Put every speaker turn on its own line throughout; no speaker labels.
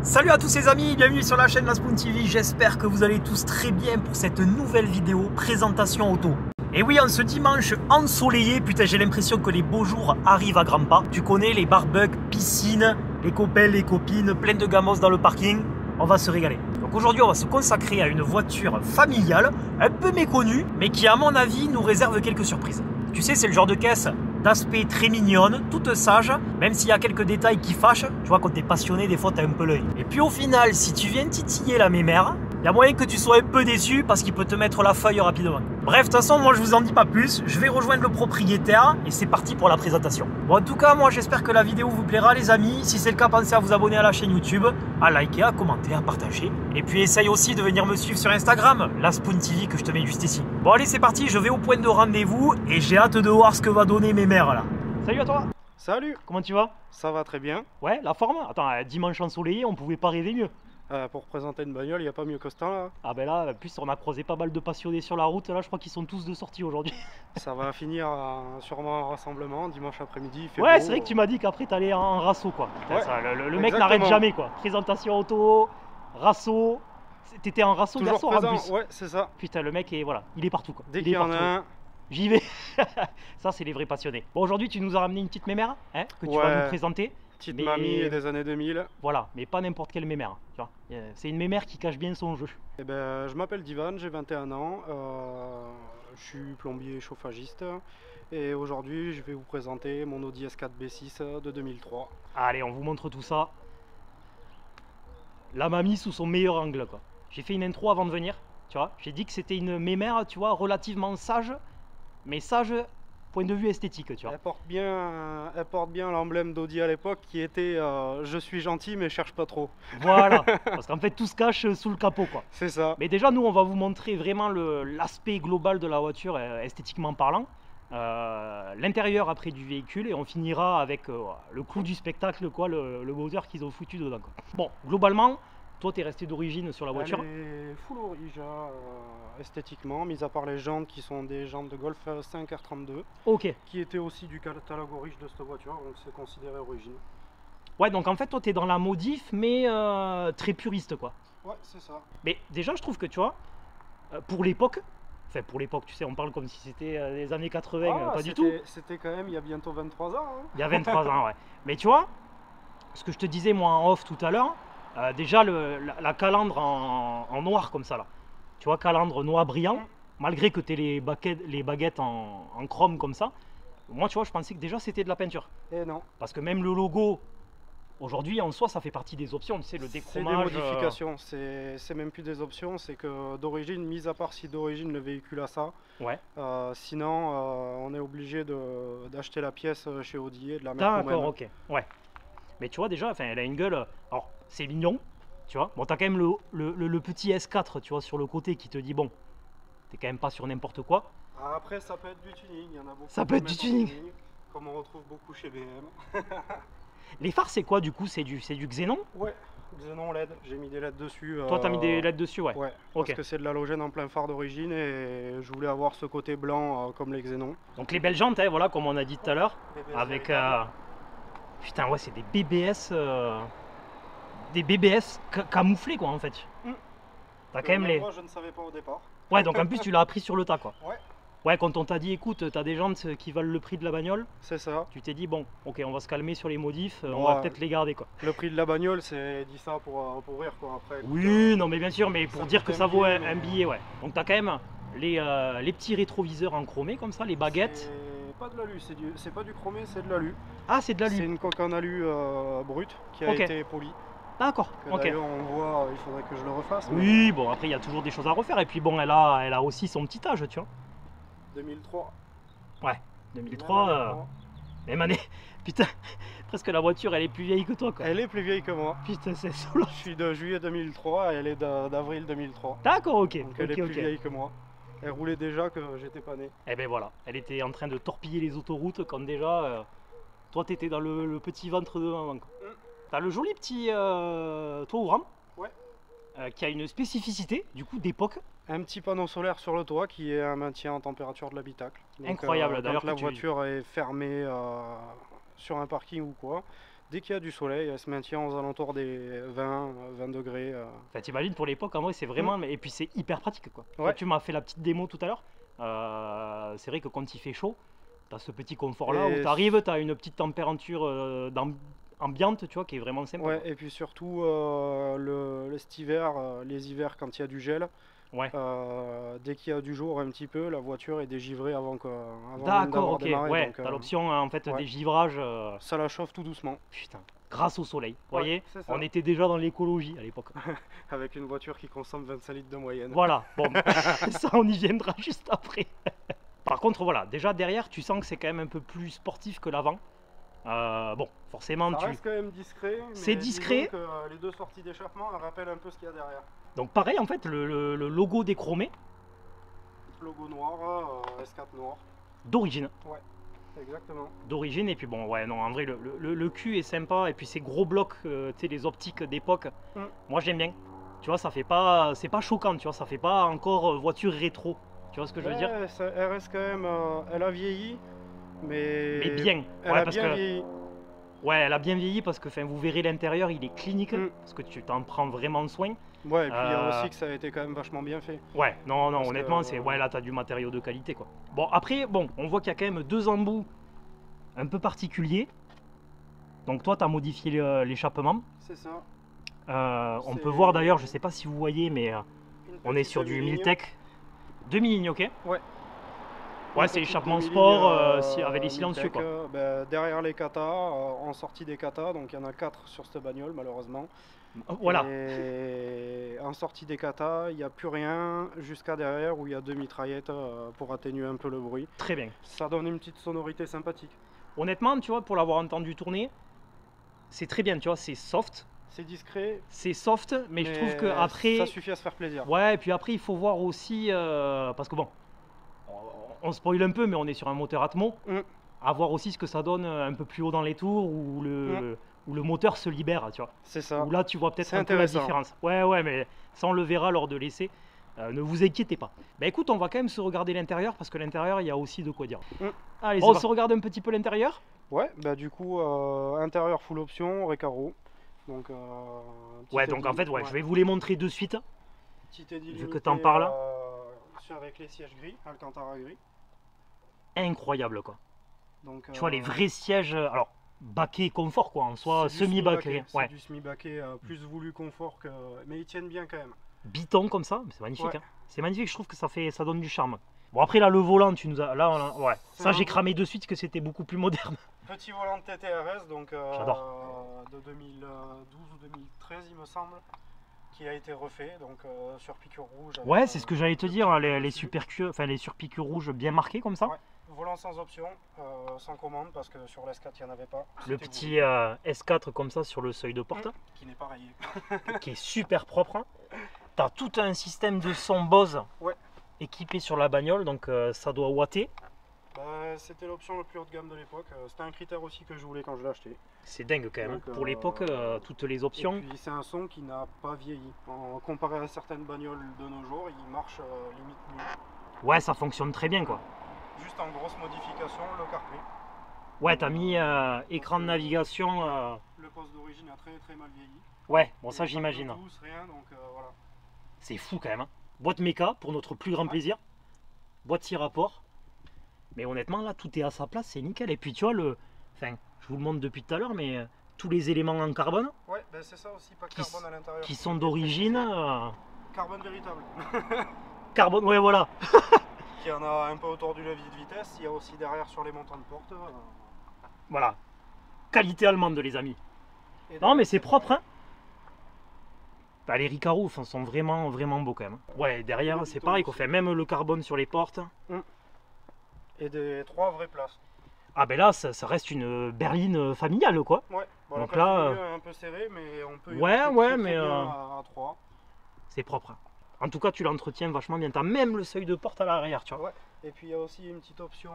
Salut à tous les amis, bienvenue sur la chaîne La Spoon TV. J'espère que vous allez tous très bien pour cette nouvelle vidéo présentation auto. Et oui, en ce dimanche ensoleillé, putain j'ai l'impression que les beaux jours arrivent à grands pas. Tu connais les barbecues, piscines, les copains, les copines, plein de gamos dans le parking. On va se régaler. Donc aujourd'hui on va se consacrer à une voiture familiale, un peu méconnue, mais qui à mon avis nous réserve quelques surprises. Tu sais, c'est le genre de caisse d'aspect très mignonne, toute sage, même s'il y a quelques détails qui fâchent. Tu vois, quand t'es passionné, des fois t'as un peu l'œil. Et puis au final, si tu viens titiller la mémère, il y a moyen que tu sois un peu déçu parce qu'il peut te mettre la feuille rapidement. Bref, de toute façon, moi je vous en dis pas plus, je vais rejoindre le propriétaire et c'est parti pour la présentation. Bon, en tout cas, moi j'espère que la vidéo vous plaira les amis. Si c'est le cas, pensez à vous abonner à la chaîne YouTube, à liker, à commenter, à partager. Et puis essaye aussi de venir me suivre sur Instagram, La Spoon TV que je te mets juste ici. Bon allez, c'est parti, je vais au point de rendez-vous et j'ai hâte de voir ce que va donner mes mères là. Salut à toi.
Salut,
Comment tu vas?
ça va très bien.
Ouais, la forme? Attends, dimanche ensoleillé, on pouvait pas rêver mieux.
Pour présenter une bagnole, il n'y a pas mieux que ce temps-là.
Ah ben là, en plus on a croisé pas mal de passionnés sur la route, là je crois qu'ils sont tous de sortie aujourd'hui.
Ça va finir sûrement un rassemblement dimanche après-midi. Il fait
Ouais,
beau.
c'est vrai que tu m'as dit qu'après t'allais en rasso quoi. Putain,
Ouais,
ça, le mec
exactement.
n'arrête jamais quoi. Présentation auto, rasso. T'étais en rasso
Toujours
garçon en
présent,
plus.
ouais, c'est ça.
Putain, le mec est voilà, il est partout quoi.
Dès
Il
qu'il
est
y en a
partout.
un,
J'y vais. Ça c'est les vrais passionnés. Bon, aujourd'hui tu nous as ramené une petite mémère hein, que tu vas
Ouais.
nous présenter.
petite
Mais-
mamie des années 2000.
Voilà, mais pas n'importe quelle mémère. Tu vois. C'est une mémère qui cache bien son jeu.
Eh ben, je m'appelle Divan, j'ai 21 ans. Je suis plombier chauffagiste. Et aujourd'hui, je vais vous présenter mon Audi S4 B6 de 2003.
Allez, on vous montre tout ça. La mamie sous son meilleur angle quoi. J'ai fait une intro avant de venir, tu vois. J'ai dit que c'était une mémère, tu vois, relativement sage, mais sage point de vue esthétique, tu vois.
Elle porte bien l'emblème d'Audi à l'époque qui était je suis gentil mais cherche pas trop.
Voilà, parce qu'en fait tout se cache sous le capot quoi.
C'est ça.
Mais déjà nous on va vous montrer vraiment l'aspect global de la voiture esthétiquement parlant. L'intérieur après du véhicule et on finira avec le clou du spectacle quoi, le moteur qu'ils ont foutu dedans quoi. Bon, globalement, toi t'es resté d'origine sur la voiture.
Elle est full origine esthétiquement, mis à part les jantes qui sont des jantes de Golf 5 R32,
Ok.
qui étaient aussi du catalogue riche de cette voiture, donc c'est considéré origine.
Ouais, donc en fait toi t'es dans la modif mais très puriste quoi.
Ouais, c'est ça.
Mais déjà je trouve que tu vois, pour l'époque, enfin pour l'époque tu sais on parle comme si c'était les années 80, pas du tout.
C'était quand même il y a bientôt 23 ans. Hein.
Il y a 23 ans ouais. Mais tu vois, ce que je te disais moi en off tout à l'heure, déjà la calandre en noir comme ça là. Tu vois, calandre noir brillant, malgré que tu aies les baguettes en chrome comme ça. Moi tu vois je pensais que déjà c'était de la peinture.
Et non,
Parce que même le logo, aujourd'hui en soi ça fait partie des options, tu sais, le
c'est des
déchromage.
modifications, c'est même plus des options, c'est que d'origine, mis à part si d'origine le véhicule a ça,
Ouais.
sinon on est obligé d'acheter la pièce chez Audi et de la mettre
D'accord,
nous-mêmes.
ok. Ouais. Mais tu vois déjà, enfin, elle a une gueule. Alors, c'est mignon, tu vois. Bon, t'as quand même le petit S4, tu vois, sur le côté qui te dit bon, t'es quand même pas sur n'importe quoi.
Après, ça peut être du tuning, il y en a beaucoup.
Ça peut
qui
être du
mettent en
tuning.
comme on retrouve beaucoup chez BM.
Les phares, c'est quoi du coup? C'est du xénon?
Ouais, xénon LED, j'ai mis des LED dessus.
Toi, t'as mis des LED dessus, ouais.
Ouais,
Ok.
parce que c'est de l'halogène en plein phare d'origine et je voulais avoir ce côté blanc comme les xénons.
Donc les belles jantes, hein, voilà, comme on a dit tout à l'heure,
BBS
avec
véritable.
putain, ouais, c'est des BBS, camouflés quoi en fait.
Mm.
T'as quand même les.
Moi, je ne savais pas au départ.
Ouais, donc en plus tu l'as appris sur le tas quoi.
Ouais,
Ouais, quand on t'a dit écoute, t'as des jantes qui valent le prix de la bagnole.
c'est ça.
Tu t'es dit bon, ok, on va se calmer sur les modifs, on
Ouais.
va peut-être les garder quoi.
Le prix de la bagnole, c'est dit ça pour rire quoi. Après,
Oui, non mais bien sûr, mais pour
ça
dire
coûte
que
un
ça vaut
billet,
un
mais-
billet, ouais. Donc t'as quand même les petits rétroviseurs en chromé comme ça, les baguettes.
C'est pas de l'alu, c'est pas du chromé, c'est de l'alu.
Ah, c'est de
C'est
l'alu.
une coque en alu brute qui a
Ok.
été polie.
D'accord,
Que
ok.
D'ailleurs, on voit, il faudrait que je le refasse. mais
Oui, bon après il y a toujours des choses à refaire et puis bon, elle a aussi son petit âge, tu vois.
2003.
Ouais, 2003, même année. Putain, presque la voiture elle est plus vieille que toi quoi.
Elle est plus vieille que moi.
Putain, c'est solo.
Je suis de juillet 2003 et elle est d'avril 2003.
D'accord, ok.
Donc elle est
Ok,
plus
ok.
vieille que moi. Elle roulait déjà que j'étais pas né.
Et ben voilà, elle était en train de torpiller les autoroutes quand déjà toi t'étais dans le petit ventre de maman. Quoi. T'as le joli petit toit ouvrant.
Ouais.
Qui a une spécificité du coup d'époque.
Un petit panneau solaire sur le toit qui est un maintien en température de l'habitacle. Donc,
Incroyable, d'ailleurs,
Quand la
que tu-
voiture est fermée sur un parking ou quoi, Dès qu'il y a du soleil, elle se maintient aux alentours des 20 degrés.
Enfin, t'imagines, pour l'époque, en vrai, c'est vraiment. Et puis, c'est hyper pratique, quoi.
Ouais.
Quand tu m'as fait la petite démo tout à l'heure, c'est vrai que quand il fait chaud, t'as ce petit confort-là
Et
où t'arrives, t'as une petite température ambiante, tu vois, qui est vraiment sympa.
Ouais, et puis surtout, cet hiver, les hivers, quand il y a du gel,
Ouais.
dès qu'il y a du jour un petit peu, la voiture est dégivrée avant même
D'accord,
d'avoir
ok.
démarré.
Ouais,
Donc,
t'as l'option, en fait,
ouais.
des givrages.
Ça la chauffe tout doucement.
Putain, grâce au soleil. Vous
Ouais,
voyez,
c'est ça.
on était déjà dans l'écologie à l'époque.
Avec une voiture qui consomme 25 litres de moyenne.
Voilà, bon, ça on y viendra juste après. Par contre, voilà, déjà derrière, tu sens que c'est quand même un peu plus sportif que l'avant. Bon, forcément,
Ça reste quand même discret.
C'est
mais
discret.
disons que les deux sorties d'échappement rappellent un peu ce qu'il y a derrière.
Donc pareil, en fait, le logo déchromé
Logo noir, S4 noir.
d'origine.
Ouais, exactement.
D'origine, et puis bon, ouais, non, en vrai, le cul est sympa, et puis ces gros blocs, tu sais, les optiques d'époque, moi j'aime bien. Tu vois, ça fait pas, c'est pas choquant, tu vois, ça fait pas encore voiture rétro. Tu vois ce que je veux dire?
Elle reste quand même, elle a vieilli, mais
bien.
Elle
Ouais,
a
parce
bien
que
vieilli.
ouais, elle a bien vieilli parce que, vous verrez l'intérieur, il est clinique, parce que tu t'en prends vraiment soin.
Ouais, et puis il y a aussi que ça a été quand même vachement bien fait.
Ouais, non,
Parce
honnêtement,
que,
c'est ouais, là t'as du matériau de qualité, quoi. Bon, après, bon, on voit qu'il y a quand même deux embouts un peu particuliers. Donc toi, t'as modifié l'échappement.
C'est ça.
On
C'est
peut voir d'ailleurs, je sais pas si vous voyez, mais
Une
on est
petite
sur du
demi-ligne.
Miltech. Demi-ligne, ok?
Ouais.
Ouais,
Une
c'est
petite
échappement
demi-ligne,
sport avec les silencieux,
Miltech,
quoi.
derrière les katas, en sortie des katas, donc il y en a 4 sur cette bagnole malheureusement.
Voilà.
Et en sortie des katas, il n'y a plus rien jusqu'à derrière où il y a 2 mitraillettes pour atténuer un peu le bruit.
Très bien.
Ça donne une petite sonorité sympathique.
Honnêtement, tu vois, pour l'avoir entendu tourner, c'est très bien, tu vois, c'est soft.
C'est discret.
C'est soft, mais je trouve que après.
Ça suffit à se faire plaisir.
Ouais, et puis après, il faut voir aussi. Parce que bon, on spoil un peu, mais on est sur un moteur Atmo. À voir aussi ce que ça donne un peu plus haut dans les tours où le moteur se libère, tu vois.
C'est ça.
Où là, tu vois peut-être un peu la différence. Ouais, mais ça, on le verra lors de l'essai. Ne vous inquiétez pas. Bah écoute, on va quand même se regarder l'intérieur parce que l'intérieur, il y a aussi de quoi dire. Allez, on se regarde un petit peu l'intérieur.
Ouais, bah du coup, intérieur full option, Recaro. Donc,
ouais, donc en fait, ouais, je vais vous les montrer de suite.
Petite édile
vu que t'en parles.
Avec les sièges gris, Alcantara gris.
Incroyable, quoi.
Donc,
tu vois, les vrais sièges, alors, baquet confort, quoi, en soi, semi-baquet.
C'est du semi-baquet, plus voulu confort que... Mais ils tiennent bien quand même.
Biton comme ça, c'est magnifique. Ouais. Hein. C'est magnifique, je trouve que ça donne du charme. Bon, après, là, le volant, tu nous as... Là, ouais. Ça, j'ai cramé de suite que c'était beaucoup plus moderne.
Petit volant de TTRS, donc de 2012 ou 2013, il me semble, qui a été refait, donc sur piqûre rouge.
Ouais, c'est ce que j'allais te dire, les surpiqûres rouges bien marquées comme ça.
Ouais. Volant sans option, sans commande, parce que sur l'S4, il n'y en avait pas.
Le petit S4 comme ça sur le seuil de porte.
Qui n'est pas rayé.
Qui est super propre. T'as tout un système de son Bose équipé sur la bagnole, donc ça doit watter.
C'était l'option la plus haut de gamme de l'époque. C'était un critère aussi que je voulais quand je l'ai acheté.
C'est dingue quand même. Donc, pour l'époque, toutes les options.
Et puis c'est un son qui n'a pas vieilli. Comparé à certaines bagnoles de nos jours, il marche limite mieux.
Ouais, ça fonctionne très bien, quoi.
Juste en grosse modification, le CarPlay.
Ouais, t'as mis écran de navigation.
Le poste d'origine a très mal vieilli.
Ouais, bon, ça j'imagine.
Rien, donc voilà.
C'est fou quand même. Hein. Boîte méca pour notre plus grand plaisir. Boîte 6 rapports. Mais honnêtement, là, tout est à sa place, c'est nickel. Et puis tu vois, enfin, je vous le montre depuis tout à l'heure, mais tous les éléments en carbone.
Ouais, ben c'est ça aussi, pas carbone à l'intérieur.
Qui sont d'origine.
Carbone véritable.
Carbone, ouais, voilà.
Il y en a un peu autour du levier de vitesse, il y a aussi derrière sur les montants de porte.
Voilà. Qualité allemande, les amis. Non, mais c'est propre, hein. Bah, les Recaro sont vraiment beaux quand même. Ouais, derrière, c'est pareil, qu'on fait même le carbone sur les portes.
Et des 3 vraies places.
Ah ben là, ça reste une berline familiale, quoi.
Ouais, bon,
donc là,
un peu serré, mais on peut
ouais, mais
à 3.
C'est propre. En tout cas, tu l'entretiens vachement bien. T'as même le seuil de porte à l'arrière, tu vois.
Ouais. Et puis il y a aussi une petite option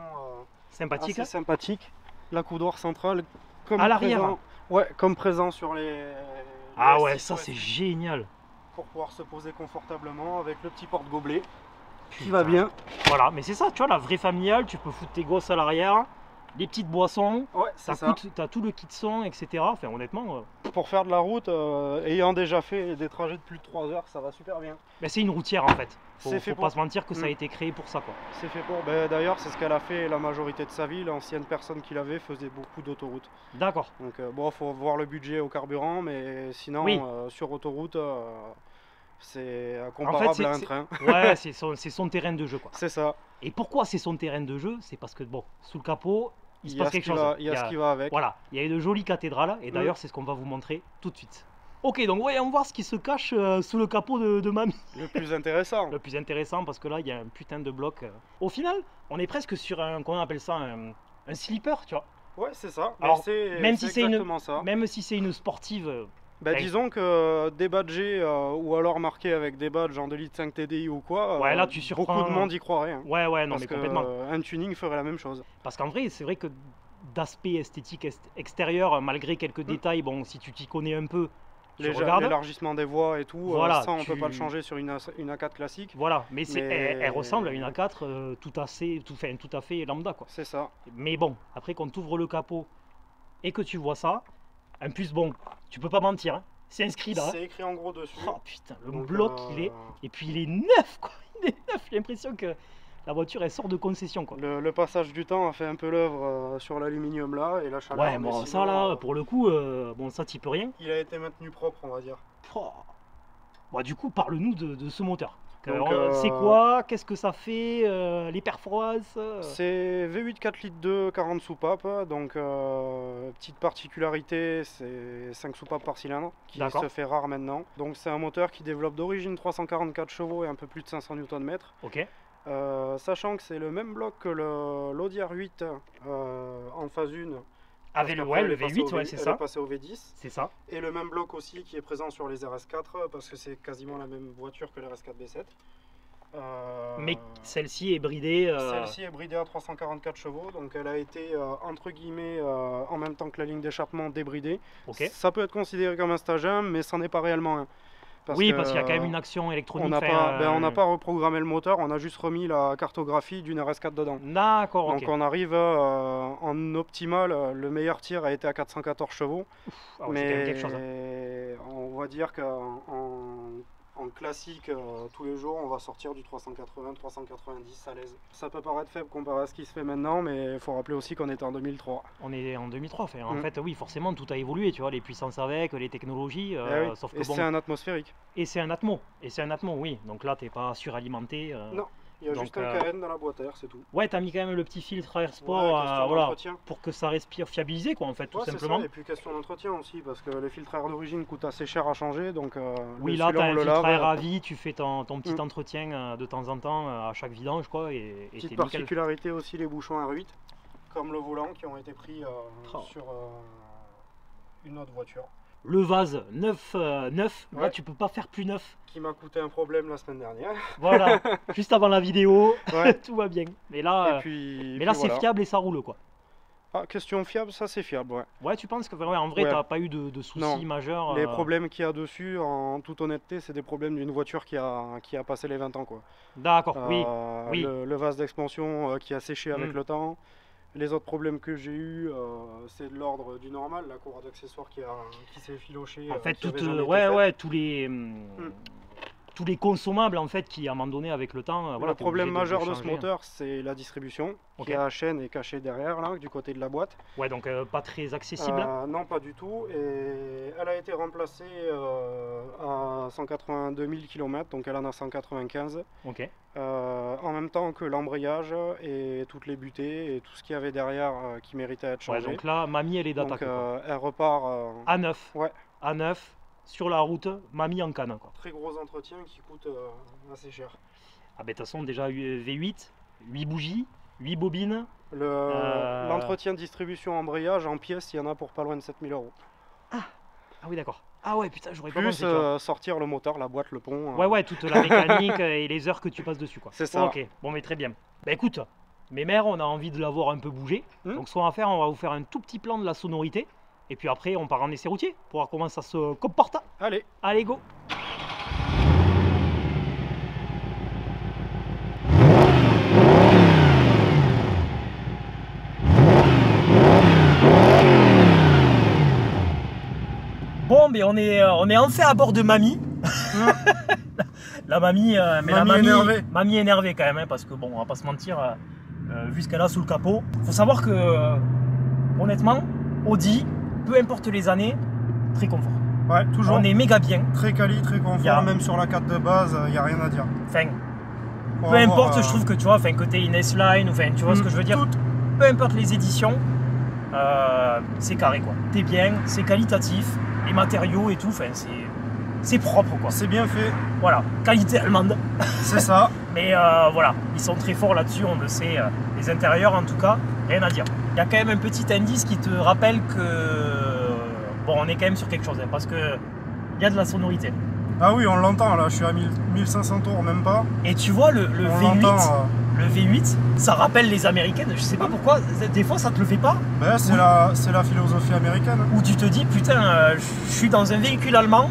sympathique.
Assez sympathique. La coudoir centrale comme
à l'arrière.
Ouais, comme présent sur les.
Ah ouais, ça c'est génial.
Pour pouvoir se poser confortablement avec le petit porte-gobelet qui va bien.
Voilà, mais c'est ça, tu vois, la vraie familiale, tu peux foutre tes gosses à l'arrière. les petites boissons,
Ouais, c'est ça.
t'as tout le kit son, etc. Enfin, honnêtement,
Pour faire de la route, ayant déjà fait des trajets de plus de 3 heures, ça va super bien.
ben, c'est une routière en fait.
C'est fait
Faut
pour.
pas se mentir que ça a été créé pour ça, quoi.
C'est fait pour. Ben, d'ailleurs, c'est ce qu'elle a fait la majorité de sa vie. L'ancienne personne qui l'avait faisait beaucoup d'autoroutes.
D'accord.
Donc, bon, faut voir le budget au carburant, mais sinon,
Oui.
sur autoroute, c'est
En
comparable
fait,
à un train.
ouais, c'est son terrain de jeu, quoi.
C'est ça.
Et pourquoi c'est son terrain de jeu? C'est parce que, bon, sous le capot, il se passe quelque chose.
Il y a ce qui va avec.
Voilà, il y a une jolie cathédrale, et d'ailleurs, c'est ce qu'on va vous montrer tout de suite. Ok, donc voyons voir ce qui se cache sous le capot de mamie.
Le plus intéressant.
Le plus intéressant, parce que là, il y a un putain de bloc. Au final, on est presque sur un, comment on appelle ça, un slipper, tu vois.
Ouais, c'est ça.
Alors,
Mais
même
c'est
si c'est
exactement ça.
Même si c'est une sportive,
Bah,
Hey.
disons que débadgé ou alors marqué avec des badges en 2 litres 5 TDI ou quoi,
Ouais, là, tu surprends.
beaucoup de monde y croirait. Hein.
ouais, non,
Parce
mais
que
complètement.
un tuning ferait la même chose.
Parce qu'en vrai, c'est vrai que d'aspect esthétique extérieur, malgré quelques détails, bon, si tu t'y connais un peu, tu regardes.
L'élargissement des voies et tout,
Voilà,
ça on peut pas le changer sur une A4 classique.
Voilà, mais,
Mais-
elle ressemble à une A4 tout à fait lambda, quoi.
C'est ça.
Mais bon, après qu'on t'ouvre le capot et que tu vois ça, en plus, bon, tu peux pas mentir, hein, c'est inscrit là. Hein.
C'est écrit en gros dessus.
Oh putain, le
Donc,
bloc il est. Et puis il est neuf, quoi. Il est neuf, j'ai l'impression que la voiture elle sort de concession, quoi.
Le passage du temps a fait un peu l'œuvre sur l'aluminium là et la chaleur.
Ouais,
mais
bon,
sinon,
ça là, pour le coup, bon, ça t'y peux rien.
il a été maintenu propre, on va dire.
Oh. Bon, du coup, parle-nous de ce moteur.
Donc,
C'est quoi? Qu'est-ce que ça fait? Les performances?
C'est V8 4 litres 2, 40 soupapes. Donc, petite particularité, c'est 5 soupapes par cylindre, qui
D'accord.
se fait rare maintenant. Donc, c'est un moteur qui développe d'origine 344 chevaux et un peu plus de 500 Nm.
Ok,
Sachant que c'est le même bloc que l'Audi R8 en phase 1.
avec le,
Parce
ouais,
qu'après,
le
elle est passée
V8,
au
ouais, c'est
elle est
ça.
passée au V10.
C'est ça.
Et le même bloc aussi qui est présent sur les RS4 parce que c'est quasiment la même voiture que le RS4 B7.
Mais celle-ci est bridée.
Celle-ci est bridée à 344 chevaux, donc elle a été entre guillemets en même temps que la ligne d'échappement débridée.
Ok.
Ça peut être considéré comme un stage 1, mais ça n'est pas réellement un.
Parce qu'il y a quand même une action électronique.
On n'a pas reprogrammé le moteur, on a juste remis la cartographie d'une RS4 dedans.
D'accord, ok.
Donc on arrive en optimal, le meilleur tir a été à 414 chevaux.
Ah ouais, c'est quand même
Mais
quelque chose, hein.
on va dire qu'en classique, tous les jours, on va sortir du 380, 390 à l'aise. Ça peut paraître faible comparé à ce qui se fait maintenant, mais il faut rappeler aussi qu'on était en 2003.
On est en 2003. Enfin, en fait, oui, forcément, tout a évolué. Tu vois, les puissances avec, les technologies.
Eh oui.
Sauf que
Et
bon.
c'est un atmosphérique.
Et c'est un Atmo. Oui. Donc là, t'es pas suralimenté.
Non, il y a
donc,
juste un KN dans la boîte à air, c'est tout.
Ouais, t'as mis quand même le petit filtre Air Sport,
Ouais, question
voilà,
d'entretien.
pour que ça respire fiabilisé, quoi, en fait, tout
Ouais, c'est
simplement.
ça. Et puis question d'entretien aussi, parce que les filtres à air d'origine coûtent assez cher à changer, donc
Oui, là, t'as un filtre air à vie, tu fais ton petit entretien de temps en temps à chaque vidange, quoi, et t'es
petite
nickel.
particularité aussi, les bouchons R8, comme le volant, qui ont été pris sur une autre voiture.
Le vase neuf, là,
Ouais.
tu peux pas faire plus neuf.
Qui m'a coûté un problème la semaine dernière.
Voilà, juste avant la vidéo,
Ouais.
tout va bien. Mais là,
Et puis,
mais là
puis
c'est
voilà.
fiable et ça roule, quoi.
Ah, question fiable, ça c'est fiable, ouais.
Ouais, tu penses que ouais, en vrai,
Ouais.
t'as pas eu de soucis
Non.
majeurs.
Les problèmes qu'il y a dessus, en toute honnêteté, c'est des problèmes d'une voiture qui a passé les 20 ans, quoi.
D'accord, oui. Oui.
Le vase d'expansion qui a séché avec
Mm.
le temps. Les autres problèmes que j'ai eu, c'est de l'ordre du normal, la courroie d'accessoires qui s'est filochée.
En fait,
qui avait
toutes,
jamais été
ouais,
faite.
ouais, tous les consommables en fait qui à un moment donné avec le temps. Voilà,
Le
t'es
problème
obligé
majeur de ce
changer.
moteur, c'est la distribution,
Ok.
qui à la chaîne est cachée derrière, là, du côté de la boîte.
Ouais, donc pas très accessible.
Non, pas du tout. Et elle a été remplacée à 182 000 km, donc elle en a 195.
Ok.
En même temps que l'embrayage et toutes les butées et tout ce qu'il y avait derrière qui méritait d'être
Ouais,
changé.
donc là, mamie elle est
Donc,
d'attaque. quoi.
elle repart.
À neuf.
Ouais.
À neuf. Sur la route, mamie en canne, quoi.
Très gros entretien qui coûte assez cher.
Ah ben de toute façon déjà V8, 8 bougies, 8 bobines.
L'entretien de distribution embrayage en pièces, il y en a pour pas loin de 7 000 euros.
Ah oui d'accord. Ah ouais putain j'aurais pas
Plus
pensé. Tu vois.
sortir le moteur, la boîte, le pont.
Ouais toute la mécanique et les heures que tu passes dessus quoi.
C'est ça.
Ok, bon mais très bien. Bah écoute, mes mères on a envie de la voir un peu bouger. Donc ce qu'on va faire, on va vous faire un tout petit plan de la sonorité. Et puis après on part en essai routier pour voir comment ça se comporte.
Allez.
Allez go. mais on est enfin à bord de Mamie. La mamie, mamie énervée quand même, hein, parce que bon, on va pas se mentir, vu ce qu'elle a sous le capot. Faut savoir que, honnêtement, Audi, peu importe les années, très confort.
Ouais, toujours.
On est méga bien.
Très quali, très confort, même sur la 4 de base, il n'y a rien à dire.
Enfin, peu importe, je trouve que tu vois, enfin, côté une S-Line, enfin, tu vois ce que je veux dire. Peu importe les éditions, c'est carré quoi. T'es bien, c'est qualitatif, les matériaux et tout, enfin, c'est propre quoi.
C'est bien fait.
Voilà, qualité allemande.
C'est ça.
Mais voilà, ils sont très forts là-dessus, on le sait. Les intérieurs en tout cas, rien à dire. Il y a quand même un petit indice qui te rappelle que bon, on est quand même sur quelque chose, hein, parce que il y a de la sonorité.
Ah oui, on l'entend là, je suis à 1500 tours, même pas.
Et tu vois le V8, le V8, ça rappelle les américaines, je sais pas pourquoi, des fois ça te le fait pas.
Ben, c'est la philosophie américaine.
Où tu te dis, putain, je suis dans un véhicule allemand,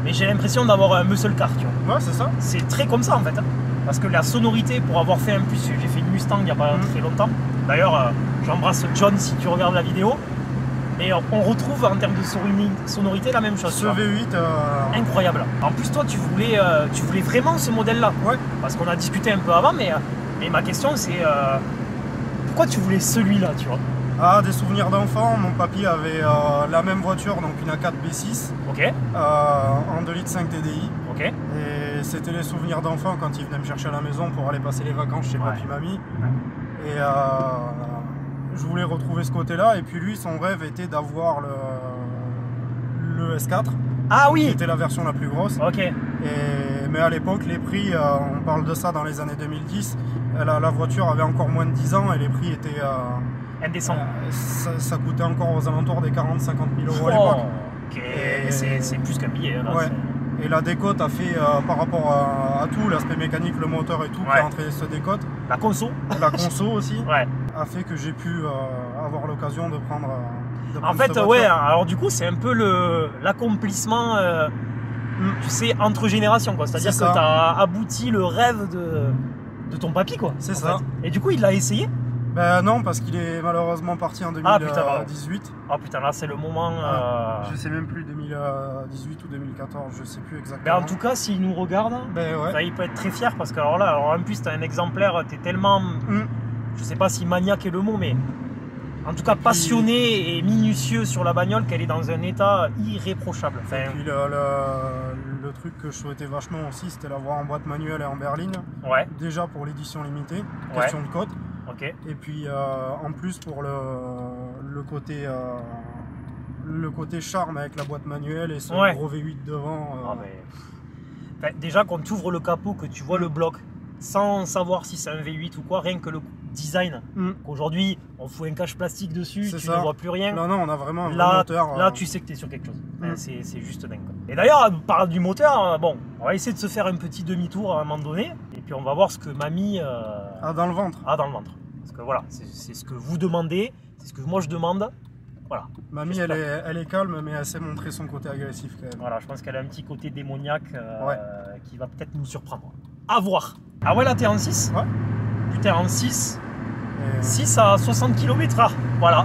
mais j'ai l'impression d'avoir un muscle car, tu vois.
Ouais, c'est ça.
C'est très comme ça en fait. Hein. Parce que la sonorité, pour avoir fait un plus, j'ai fait une Mustang il n'y a pas très longtemps. D'ailleurs, j'embrasse John si tu regardes la vidéo. Et on retrouve en termes de sonorité la même chose.
Ce V8
incroyable. En plus toi tu voulais vraiment ce modèle là.
Ouais.
Parce qu'on a discuté un peu avant, mais ma question c'est pourquoi tu voulais celui-là, tu vois?
Ah, des souvenirs d'enfant, mon papy avait la même voiture, donc une A4 B6.
Ok.
En 2,5 litres TDI.
Ok.
Et c'était les souvenirs d'enfant quand il venait me chercher à la maison pour aller passer les vacances chez papy mamie. Ouais. Et je voulais retrouver ce côté-là, et puis lui, son rêve était d'avoir le S4.
Ah oui.
Qui était la version la plus grosse.
Ok.
Mais à l'époque, les prix, on parle de ça dans les années 2010, la voiture avait encore moins de 10 ans et les prix étaient...
indécent.
Ça coûtait encore aux alentours des 40-50 000 euros à l'époque.
Ok. C'est plus qu'un billet. Là,
ouais. Et la décote a fait, par rapport à tout, l'aspect mécanique, le moteur et tout, qui a entraîné cette décote.
La conso.
La conso aussi,
ouais.
A fait que j'ai pu avoir l'occasion de prendre
en fait, ouais, alors du coup, c'est un peu l'accomplissement, tu sais, entre générations, quoi. C'est-à-dire que tu as abouti le rêve de ton papy, quoi. C'est ça. Fait. Et du coup, il l'a essayé?
Ben non, parce qu'il est malheureusement parti en 2018.
Ah putain, là c'est le moment...
Je sais même plus, 2018 ou 2014, je sais plus exactement.
Ben, en tout cas, s'il nous regarde, il peut être très fier, parce que alors là, en plus, tu as un exemplaire, tu es tellement... Je sais pas si maniaque est le mot, mais en tout cas passionné et minutieux sur la bagnole, qu'elle est dans un état irréprochable. Enfin,
et puis le truc que je souhaitais vachement aussi, c'était l'avoir en boîte manuelle et en berline.
Ouais.
Déjà pour l'édition limitée, question de code.
Okay.
Et puis en plus pour le côté charme avec la boîte manuelle et ce gros V8 devant.
Enfin, déjà quand tu ouvres le capot, que tu vois le bloc, sans savoir si c'est un V8 ou quoi, rien que le design, qu'aujourd'hui on fout un cache plastique dessus, tu ne vois plus rien.
Non, on a vraiment un vrai moteur.
Là tu sais que tu es sur quelque chose. C'est juste dingue. Quoi. Et d'ailleurs, par du moteur, bon, on va essayer de se faire un petit demi-tour à un moment donné, et puis on va voir ce que mamie
a dans le ventre.
Parce que voilà, c'est ce que vous demandez, c'est ce que moi je demande. Voilà.
Mamie, elle est calme, mais elle sait montrer son côté agressif quand même.
Voilà, je pense qu'elle a un petit côté démoniaque qui va peut-être nous surprendre. À voir. Ah ouais, là t'es en 6 ?
Ouais.
Putain, en 6. 6 à 60 km/h. Voilà.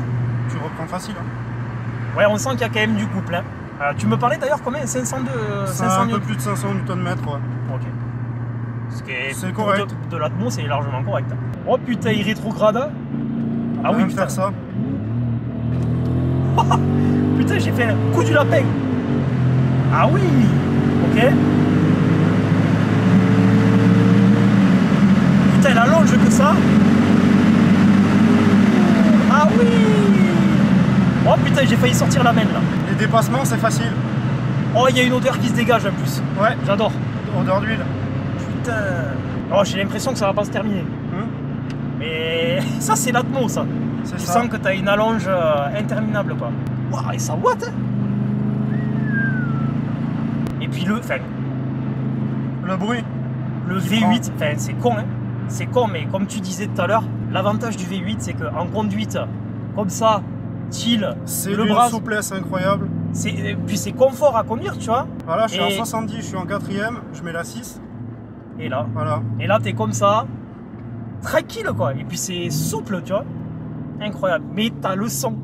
Tu reprends facile. Hein.
Ouais, on sent qu'il y a quand même du couple. Hein. Tu me parlais d'ailleurs combien ? 500
un peu plus de 500 Nm, ouais.
Ok. Ce qui est
correct.
De l'atmo, c'est largement correct. Oh putain, il rétrograde. Ah oui, putain.
Faire ça.
Putain, j'ai fait un coup du lapin. Ah oui. Ok. Putain, elle allonge que ça. Ah oui. Oh putain, j'ai failli sortir la main là.
Les dépassements, c'est facile.
Oh, il y a une odeur qui se dégage en plus.
Ouais.
J'adore.
Odeur d'huile.
Putain. Oh, j'ai l'impression que ça va pas se terminer. Mais ça, c'est l'atmo, ça. Tu sens que tu as une allonge interminable, quoi. Waouh, et ça watt, hein. Et puis le
bruit.
Le V8, enfin, c'est con, hein. C'est con, mais comme tu disais tout à l'heure, l'avantage du V8, c'est qu'en conduite, comme ça, chill,
c'est une souplesse incroyable.
Puis c'est confort à conduire, tu vois.
Voilà, je suis en 70, je suis en 4ème, je mets la 6.
Et là,
voilà.
Et là, t'es comme ça, tranquille, quoi. Et puis c'est souple, tu vois. Incroyable. Mais t'as le son.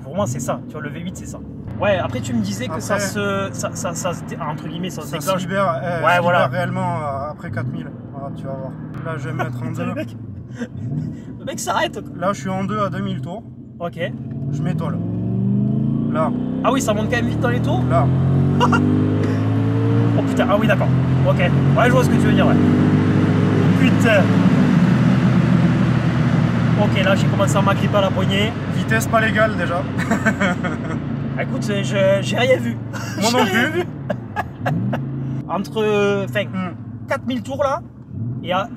Pour moi, c'est ça. Tu vois, le V8, c'est ça. Ouais, après tu me disais que
Après,
ça se... entre guillemets, ça se
Ça se
déclenche.
libère,
Ouais, voilà.
réellement après 4000. Voilà, tu vas voir. Là, je vais me mettre en 2.
Le mec s'arrête.
Là, je suis en 2 à 2000 tours.
Ok.
Je m'étole. Là,
Ah oui, ça monte quand même vite dans les tours.
là.
Oh putain, ah oui d'accord. Ok. Ouais, je vois ce que tu veux dire, ouais. Putain. Ok, là j'ai commencé à m'agripper à la poignée.
Vitesse pas légale déjà.
Écoute, j'ai rien vu.
Moi
J'ai
non
rien
plus.
vu. Entre 4000 tours là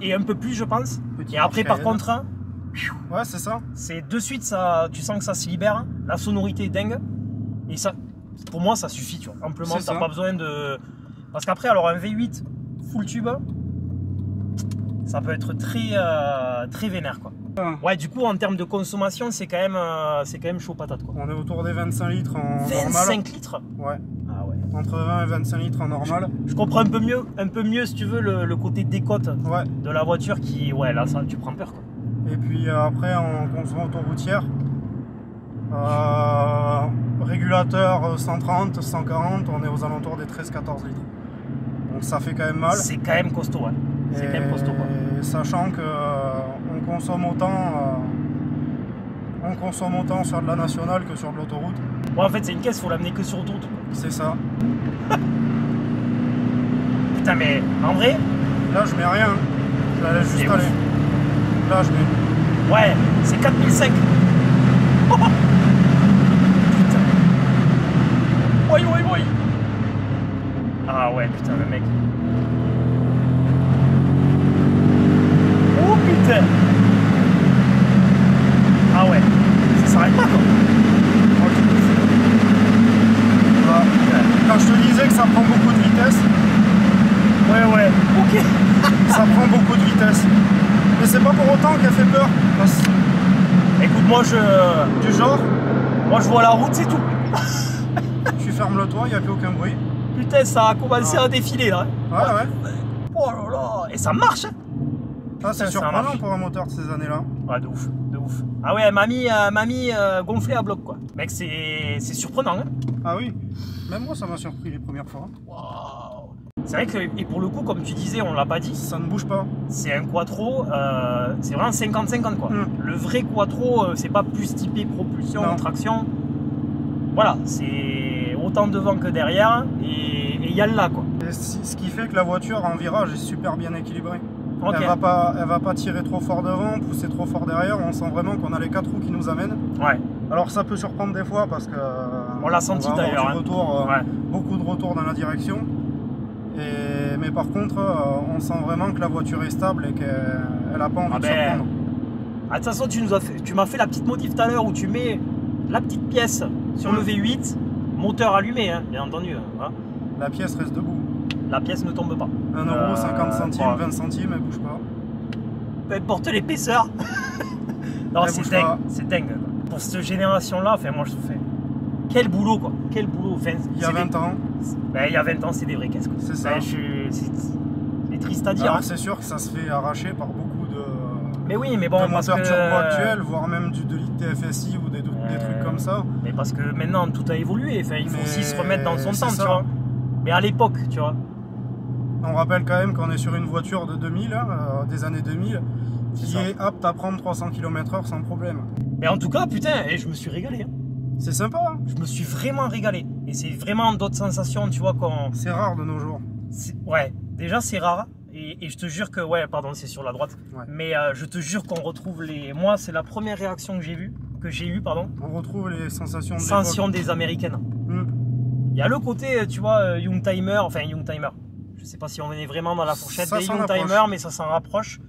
et un peu plus, je pense.
Petit
Et après, par
Cayenne.
contre, hein,
Ouais, c'est ça.
c'est de suite, ça, tu sens que ça se libère. La sonorité est dingue. Et ça, pour moi, ça suffit, tu vois. Amplement,
C'est
t'as
ça.
pas besoin de. Parce qu'après, alors un V8 full tube, ça peut être très vénère, quoi. Ouais, du coup, en termes de consommation, c'est quand même chaud patate, quoi.
On est autour des 25 litres en
25
normal.
litres.
Ouais.
Ah ouais.
Entre 20 et 25 litres en normal.
Je comprends un peu mieux, si tu veux, le côté décote
Ouais.
de la voiture qui, ouais, là, ça, tu prends peur, quoi.
Et puis après, en consommation autoroutière, régulateur 130, 140, on est aux alentours des 13-14 litres. Donc ça fait quand même mal.
C'est quand même costaud, ouais. C'est quand même costaud, quoi.
Et sachant que on consomme autant sur de la nationale que sur de l'autoroute.
Ouais, en fait, c'est une caisse, faut l'amener que sur autoroute, quoi.
C'est ça.
Putain, mais en vrai,
Là, je mets rien. Je la laisse
C'est
juste
ouf.
aller. Là, je mets.
ouais, c'est 4005. Oh, putain. Oui, oui, oui. Ah ouais, putain, le mec. Oh putain. Ah ouais, ça s'arrête pas, quoi. Oh,
Voilà. Quand je te disais que ça prend beaucoup de vitesse,
ouais, ouais, ok.
ça prend beaucoup de vitesse. Mais c'est pas pour autant qu'elle fait peur. Parce
Écoute,
du genre,
moi je vois la route, c'est tout.
tu fermes le toit, il n'y a plus aucun bruit.
Putain, ça a commencé à défiler là.
Ouais, ouais.
Oh là là, et ça marche, hein.
Ah, c'est
Ça
surprenant
marche.
pour un moteur de ces années-là.
Ouais, de ouf, de ouf. Ah ouais, mamie gonflé à bloc, quoi. Mec, c'est surprenant, hein.
Ah oui. Même moi, ça m'a surpris les premières fois.
Waouh. C'est vrai que, et pour le coup, comme tu disais, on l'a pas dit,
Ça ne bouge pas.
c'est un quattro, c'est vraiment 50-50, quoi. Le vrai quattro, c'est pas plus typé propulsion
Non.
ou traction. Voilà, c'est autant devant que derrière, et il y a le là, quoi.
Et ce qui fait que la voiture en virage est super bien équilibrée.
Ok.
Elle va pas tirer trop fort devant, pousser trop fort derrière. On sent vraiment qu'on a les 4 roues qui nous amènent.
Ouais,
Alors ça peut surprendre des fois parce que
on l'a senti
va avoir
d'ailleurs,
du
hein.
retour,
Ouais.
beaucoup de retour dans la direction. Mais par contre, on sent vraiment que la voiture est stable et qu'elle n'a pas envie
Ah
de
ben,
surprendre.
Ah, de toute façon, tu m'as fait la petite modif tout à l'heure où tu mets la petite pièce sur le V8, moteur allumé, hein, bien entendu. Voilà.
La pièce reste debout.
La pièce ne tombe pas.
1 euro, 50 centimes,
ouais.
20 centimes, elle bouge pas.
Peu importe l'épaisseur. Non,
Elle
c'est
bouge
dingue.
pas.
C'est dingue. Pour cette génération-là, enfin, moi je trouve. Quel boulot, quoi. Quel boulot. Enfin,
Il y a 20 ans,
Ben, il y a 20 ans, c'est des vraies caisses, quoi.
c'est ça.
Ben, c'est triste à dire.
Alors
hein.
c'est sûr que ça se fait arracher par beaucoup de,
Mais oui, mais bon, parce
moteurs
que.
turbo actuels, voire même de l'ITFSI ou des trucs comme ça.
Mais parce que maintenant, tout a évolué. Enfin, il faut
Mais
aussi se remettre dans son
c'est
temps,
ça.
tu vois. Mais à l'époque, tu vois.
On rappelle quand même qu'on est sur une voiture de 2000, des années 2000, qui
ça.
est apte à prendre 300 km/h sans problème.
Mais en tout cas, putain, et je me suis régalé. Hein.
C'est sympa, hein.
Je me suis vraiment régalé. Et c'est vraiment d'autres sensations, tu vois, quand.
C'est rare de nos jours.
Ouais, déjà c'est rare. Et je te jure que, ouais, pardon, c'est sur la droite.
Ouais.
Mais je te jure qu'on retrouve les. Moi, c'est la première réaction que j'ai eue, pardon.
On retrouve les sensations de
Sensations des Américaines.
l'époque.
Il y a le côté, tu vois, Youngtimer, enfin Youngtimer. Je sais pas si on est vraiment dans la fourchette
Ça
des
s'en
Youngtimer,
rapproche.
mais ça s'en rapproche.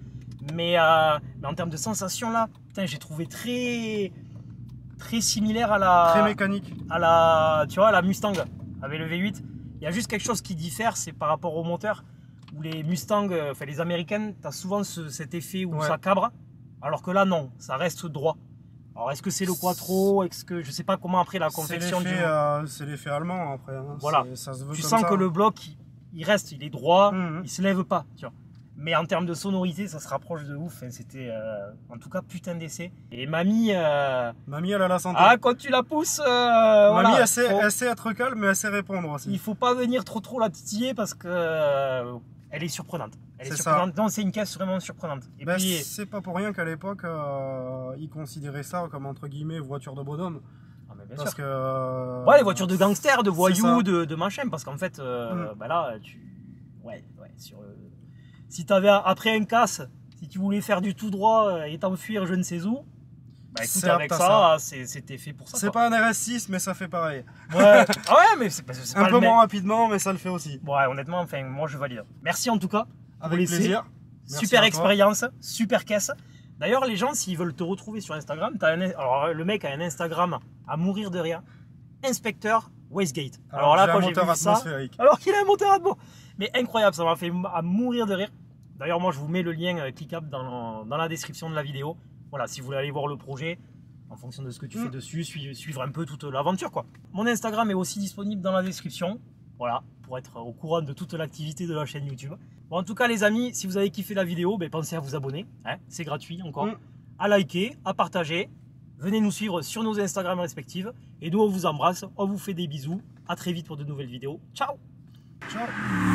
Mais en termes de sensations là, putain, j'ai trouvé très similaire à
Très mécanique.
tu vois, à la Mustang avec le V8. Il y a juste quelque chose qui diffère, c'est par rapport au moteur. Où les Mustangs, enfin les américaines, tu as souvent cet effet où
Ouais.
ça cabre, alors que là non, ça reste droit. Alors est-ce que c'est le quattro, est-ce que je sais pas comment après la confection du.
C'est l'effet allemand après. Hein.
Voilà.
Ça se veut
Tu
comme
sens
ça.
que le bloc il reste, il est droit,
Mhm.
il se lève pas, tu vois. Mais en termes de sonorité, ça se rapproche de ouf. Hein. C'était en tout cas putain d'essai. Et mamie...
Mamie, elle a la santé.
Ah, quand tu la pousses...
Mamie,
voilà,
elle sait être calme, mais elle sait répondre aussi.
il faut pas venir trop la titiller parce que... elle est surprenante.
C'est
surprenante. Non, c'est une caisse vraiment surprenante. Et
ben,
puis...
c'est pas pour rien qu'à l'époque, ils considéraient ça comme entre guillemets voiture de bonhomme.
Ah, mais bien
Parce
sûr.
que...
Ouais, les voitures de gangsters, de voyous,
ça.
de machin. Parce qu'en fait, bah là, tu... Ouais, sur... Si t'avais, après un casse, si tu voulais faire du tout droit et t'enfuir je ne sais où, bah écoute, avec ça, c'était fait pour ça.
C'est pas un RS6, mais ça fait pareil.
Ouais, ah ouais, mais c'est pas
Un
le
peu
même.
moins rapidement, mais ça le fait aussi.
Ouais, honnêtement, enfin, moi je valide. Merci en tout cas.
Avec plaisir. Merci
Super
à toi.
expérience, super caisse. D'ailleurs, les gens, s'ils veulent te retrouver sur Instagram, alors le mec a un Instagram à mourir de rire. Inspecteur Westgate. Alors là, quand j'ai vu ça, alors qu'il a un moteur Atmo. Mais incroyable, ça m'a fait à mourir de rire. D'ailleurs, moi, je vous mets le lien cliquable dans la description de la vidéo. Voilà, si vous voulez aller voir le projet, en fonction de ce que tu fais dessus, suivre un peu toute l'aventure, quoi. Mon Instagram est aussi disponible dans la description. Voilà, pour être au courant de toute l'activité de la chaîne YouTube. Bon, en tout cas, les amis, si vous avez kiffé la vidéo, ben, pensez à vous abonner. Hein, c'est gratuit encore. À liker, à partager. Venez nous suivre sur nos Instagrams respectifs. Et nous, on vous embrasse, on vous fait des bisous. À très vite pour de nouvelles vidéos. Ciao!
Ciao!